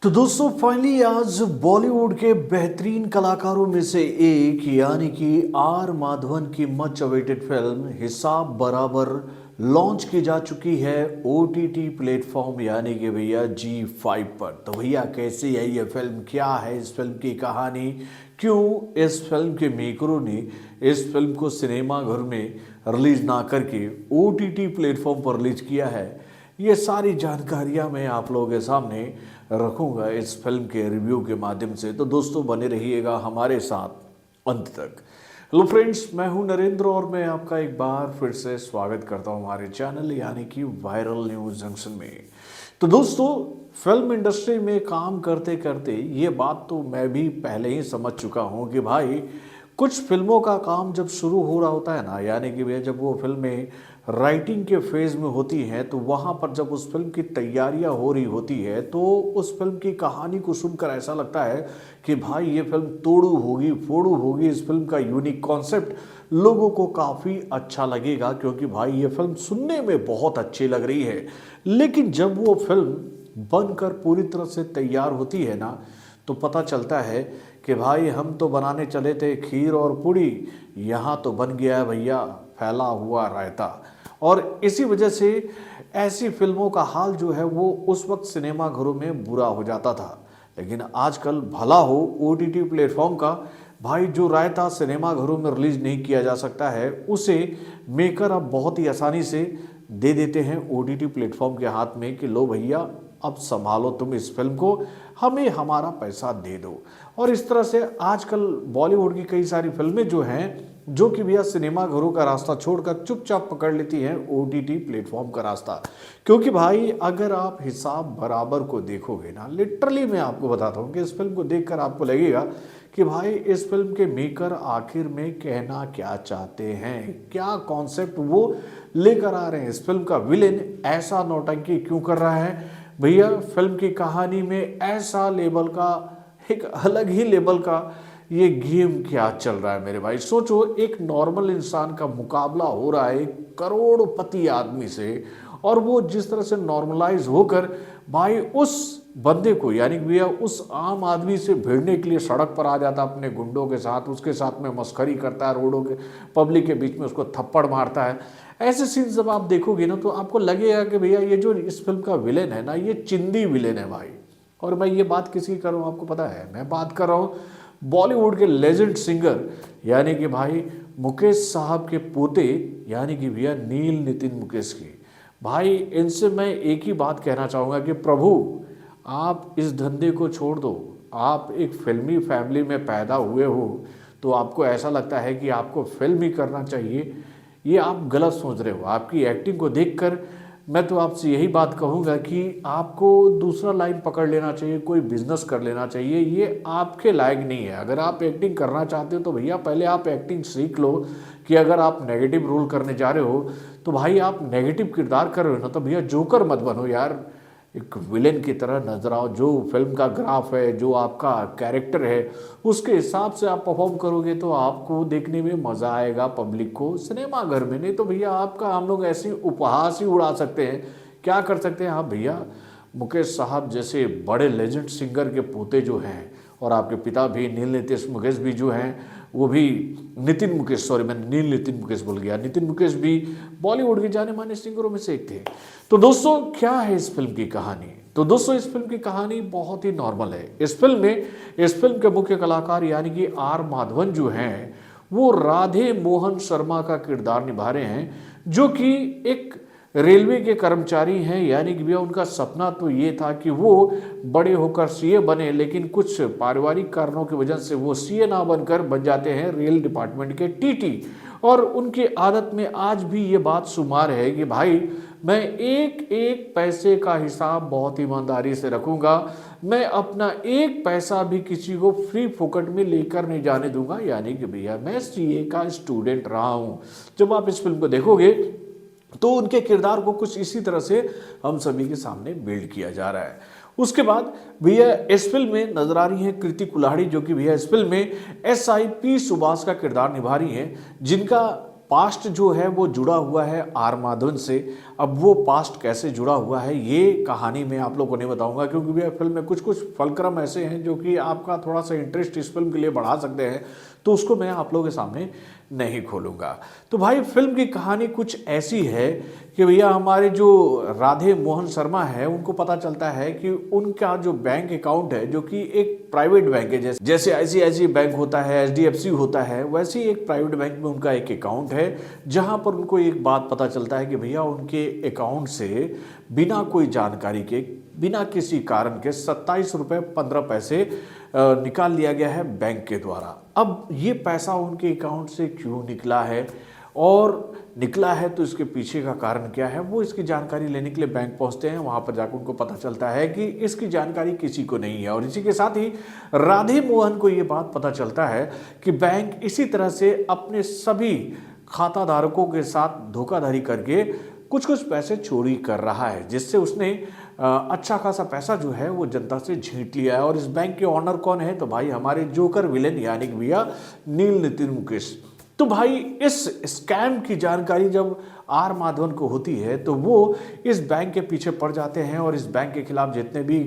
तो दोस्तों फाइनली आज बॉलीवुड के बेहतरीन कलाकारों में से एक यानी कि आर माधवन की मच अवेटेड फिल्म हिसाब बराबर लॉन्च की जा चुकी है ओटीटी प्लेटफॉर्म यानी कि भैया जी5 पर। तो भैया कैसी है ये फिल्म, क्या है इस फिल्म की कहानी, क्यों इस फिल्म के मेकरों ने इस फिल्म को सिनेमा घर में रिलीज ना करके ओटीटी प्लेटफॉर्म पर रिलीज किया है, ये सारी जानकारियां मैं आप लोगों के सामने रखूंगा इस फिल्म के रिव्यू के माध्यम से। तो दोस्तों बने रहिएगा हमारे साथ अंत तक। हेलो फ्रेंड्स, मैं हूं नरेंद्र और मैं आपका एक बार फिर से स्वागत करता हूं हमारे चैनल यानी कि वायरल न्यूज जंक्शन में। तो दोस्तों फिल्म इंडस्ट्री में काम करते करते ये बात तो मैं भी पहले ही समझ चुका हूं कि भाई कुछ फिल्मों का काम जब शुरू हो रहा होता है ना, यानी कि भैया जब वो फिल्में राइटिंग के फेज में होती हैं तो वहाँ पर जब उस फिल्म की तैयारियाँ हो रही होती है तो उस फिल्म की कहानी को सुनकर ऐसा लगता है कि भाई ये फिल्म तोड़ू होगी फोड़ू होगी, इस फिल्म का यूनिक कॉन्सेप्ट लोगों को काफ़ी अच्छा लगेगा क्योंकि भाई ये फिल्म सुनने में बहुत अच्छी लग रही है। लेकिन जब वो फिल्म बनकर पूरी तरह से तैयार होती है ना तो पता चलता है कि भाई हम तो बनाने चले थे खीर और पूड़ी, यहाँ तो बन गया है भैया फैला हुआ रायता। और इसी वजह से ऐसी फिल्मों का हाल जो है वो उस वक्त सिनेमा घरों में बुरा हो जाता था। लेकिन आजकल भला हो ओटीटी प्लेटफॉर्म का, भाई जो रायता सिनेमा घरों में रिलीज नहीं किया जा सकता है उसे मेकर अब बहुत ही आसानी से दे देते हैं ओटीटी प्लेटफॉर्म के हाथ में कि लो भैया अब संभालो तुम इस फिल्म को, हमें हमारा पैसा दे दो। और इस तरह से आजकल बॉलीवुड की कई सारी फिल्में जो हैं जो कि भैया सिनेमा घरों का रास्ता छोड़कर चुपचाप पकड़ लेती हैं ओटीटी प्लेटफॉर्म का रास्ता। क्योंकि भाई अगर आप हिसाब बराबर को देखोगे ना, लिटरली मैं आपको बताता हूँ कि इस फिल्म को देखकर आपको लगेगा कि भाई इस फिल्म के मेकर आखिर में कहना क्या चाहते हैं, क्या कॉन्सेप्ट वो लेकर आ रहे हैं। इस फिल्म का विलेन ऐसा नौटंकी क्यों कर रहा है भैया, फिल्म की कहानी में ऐसा लेवल का, एक अलग ही लेवल का ये गेम क्या चल रहा है मेरे भाई। सोचो एक नॉर्मल इंसान का मुकाबला हो रहा है करोड़पति आदमी से, और वो जिस तरह से नॉर्मलाइज होकर भाई उस बंदे को यानी कि भैया उस आम आदमी से भिड़ने के लिए सड़क पर आ जाता अपने गुंडों के साथ, उसके साथ में मस्खरी करता है, रोडों के पब्लिक के बीच में उसको थप्पड़ मारता है। ऐसे सीन जब आप देखोगे ना तो आपको लगेगा कि भैया ये जो इस फिल्म का विलेन है ना ये चिंदी विलेन है भाई। और मैं ये बात किसी की कर रहा हूँ आपको पता है, मैं बात कर रहा हूँ बॉलीवुड के लेजेंड सिंगर यानी कि भाई मुकेश साहब के पोते यानी कि भैया नील नितिन मुकेश की। भाई इनसे मैं एक ही बात कहना चाहूँगा कि प्रभु आप इस धंधे को छोड़ दो। आप एक फिल्मी फैमिली में पैदा हुए हो तो आपको ऐसा लगता है कि आपको फिल्म ही करना चाहिए, ये आप गलत सोच रहे हो। आपकी एक्टिंग को देखकर मैं तो आपसे यही बात कहूँगा कि आपको दूसरा लाइन पकड़ लेना चाहिए, कोई बिजनेस कर लेना चाहिए, ये आपके लायक नहीं है। अगर आप एक्टिंग करना चाहते हो तो भैया पहले आप एक्टिंग सीख लो कि अगर आप नेगेटिव रोल करने जा रहे हो तो भाई आप नेगेटिव किरदार कर रहे हो ना तो भैया जोकर मत बनो यार, एक विलेन की तरह नजर आओ। जो फिल्म का ग्राफ है, जो आपका कैरेक्टर है उसके हिसाब से आप परफॉर्म करोगे तो आपको देखने में मज़ा आएगा पब्लिक को सिनेमा घर में। नहीं तो भैया आपका हम लोग ऐसे उपहास ही उड़ा सकते हैं, क्या कर सकते हैं। हाँ भैया मुकेश साहब जैसे बड़े लेजेंड सिंगर के पोते जो हैं और आपके पिता भी नील नितिन मुकेश भी जो हैं वो भी नितिन मुकेश, सॉरी मैं नील नितिन मुकेश बोल गया, नितिन मुकेश भी बॉलीवुड के जाने माने सिंगरों में से एक थे। तो दोस्तों क्या है इस फिल्म की कहानी, तो दोस्तों इस फिल्म की कहानी बहुत ही नॉर्मल है। इस फिल्म के मुख्य कलाकार यानी कि आर माधवन जो हैं वो राधे मोहन शर्मा का किरदार निभा रहे हैं, जो कि एक रेलवे के कर्मचारी हैं। यानी कि भैया उनका सपना तो ये था कि वो बड़े होकर सीए बने, लेकिन कुछ पारिवारिक कारणों की वजह से वो सीए ना बनकर बन जाते हैं रेल डिपार्टमेंट के टीटी। और उनकी आदत में आज भी ये बात शुमार है कि भाई मैं एक एक पैसे का हिसाब बहुत ईमानदारी से रखूंगा, मैं अपना एक पैसा भी किसी को फ्री फोकट में लेकर नहीं जाने दूंगा। यानी कि भैया मैं सीए का स्टूडेंट रहा हूँ। जब आप इस फिल्म को देखोगे तो उनके किरदार को कुछ इसी तरह से हम सभी के सामने बिल्ड किया जा रहा है। उसके बाद भैया इस फिल्म में नजर आ रही है कृति कुल्हाड़ी, जो कि भैया इस फिल्म में एसआई सुभाष का किरदार निभा रही हैं, जिनका पास्ट जो है वो जुड़ा हुआ है आर माधवन से। अब वो पास्ट कैसे जुड़ा हुआ है ये कहानी मैं आप लोगों को नहीं बताऊंगा, क्योंकि भैया फिल्म में कुछ कुछ फलक्रम ऐसे हैं जो कि आपका थोड़ा सा इंटरेस्ट इस फिल्म के लिए बढ़ा सकते हैं, तो उसको मैं आप लोगों के सामने नहीं खोलूंगा। तो भाई फिल्म की कहानी कुछ ऐसी है कि भैया हमारे जो राधे मोहन शर्मा है उनको पता चलता है कि उनका जो बैंक अकाउंट है, जो कि एक प्राइवेट बैंक है, जैसे ICICI बैंक होता है, HDFC होता है, वैसे ही एक प्राइवेट बैंक में उनका एक अकाउंट है, जहां पर उनको एक बात पता चलता है कि भैया उनके अकाउंट से बिना कोई जानकारी के, बिना किसी कारण के 27 रुपये 15 पैसे निकाल लिया गया है बैंक के द्वारा। अब ये पैसा उनके अकाउंट से क्यों निकला है और निकला है तो इसके पीछे का कारण क्या है, वो इसकी जानकारी लेने के लिए बैंक पहुंचते हैं। वहां पर जाकर उनको पता चलता है कि इसकी जानकारी किसी को नहीं है, और इसी के साथ ही राधे मोहन को ये बात पता चलता है कि बैंक इसी तरह से अपने सभी खाता धारकों के साथ धोखाधड़ी करके कुछ कुछ पैसे चोरी कर रहा है, जिससे उसने अच्छा खासा पैसा जो है वो जनता से झींट लिया है। और इस बैंक के ऑनर कौन है, तो भाई हमारे जोकर विलेन यानी कि भैया नील नितिन मुकेश। तो भाई इस स्कैम की जानकारी जब आर माधवन को होती है तो वो इस बैंक के पीछे पड़ जाते हैं, और इस बैंक के खिलाफ जितने भी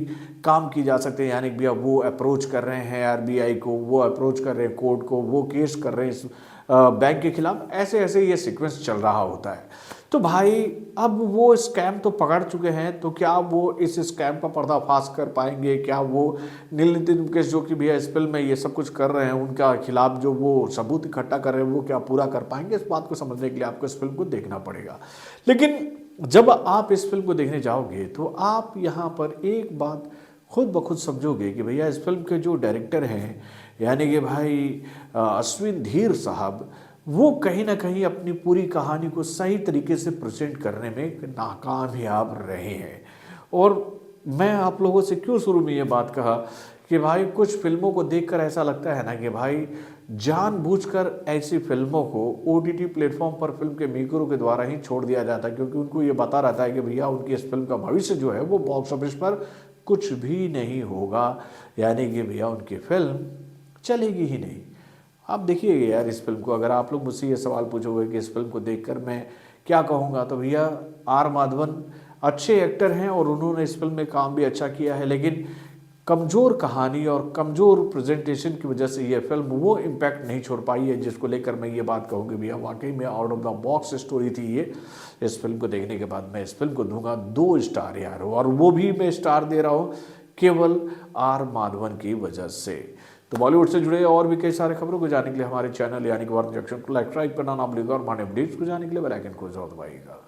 काम की जा सकते हैं, यानी कि भैया वो अप्रोच कर रहे हैं RBI को, वो अप्रोच कर रहे हैं कोर्ट को, वो केस कर रहे हैं इस बैंक के खिलाफ, ऐसे ऐसे ये सीक्वेंस चल रहा होता है। तो भाई अब वो स्कैम तो पकड़ चुके हैं, तो क्या वो इस स्कैम का पर्दाफाश कर पाएंगे, क्या वो नील नितिन मुकेश जो कि भैया इस फिल्म में ये सब कुछ कर रहे हैं उनका खिलाफ जो वो सबूत इकट्ठा कर रहे हैं वो क्या पूरा कर पाएंगे, इस बात को समझने के लिए आपको इस फिल्म को देखना पड़ेगा। लेकिन जब आप इस फिल्म को देखने जाओगे तो आप यहाँ पर एक बात खुद ब खुद समझोगे कि भैया इस फिल्म के जो डायरेक्टर हैं यानी कि भाई अश्विन धीर साहब, वो कहीं ना कहीं अपनी पूरी कहानी को सही तरीके से प्रेजेंट करने में नाकामयाब रहे हैं। और मैं आप लोगों से क्यों शुरू में ये बात कहा कि भाई कुछ फिल्मों को देखकर ऐसा लगता है ना कि भाई जानबूझकर ऐसी फिल्मों को OTT प्लेटफॉर्म पर फिल्म के मेकरों के द्वारा ही छोड़ दिया जाता है, क्योंकि उनको ये बता रहता है कि भैया उनकी इस फिल्म का भविष्य जो है वो बॉक्स ऑफिस पर कुछ भी नहीं होगा, यानी कि भैया उनकी फिल्म चलेगी ही नहीं। आप देखिएगा यार इस फिल्म को, अगर आप लोग मुझसे ये सवाल पूछोगे कि इस फिल्म को देखकर मैं क्या कहूँगा, तो भैया आर माधवन अच्छे एक्टर हैं और उन्होंने इस फिल्म में काम भी अच्छा किया है, लेकिन कमज़ोर कहानी और कमज़ोर प्रेजेंटेशन की वजह से ये फिल्म वो इम्पैक्ट नहीं छोड़ पाई है जिसको लेकर मैं ये बात कहूँगी भैया वाकई में out of the box story थी ये। इस फिल्म को देखने के बाद मैं इस फिल्म को दूंगा 2 स्टार यार, और वो भी मैं स्टार दे रहा हूँ केवल आर माधवन की वजह से। तो बॉलीवुड से जुड़े और भी कई सारे खबरों को जानने के लिए हमारे चैनल यानी कि वार्ता जंक्शन को लाइक करना ना भूलिएगा, और हमारे अपडेट्स को जानने के लिए बेल आइकन को जरूर दबाइएगा।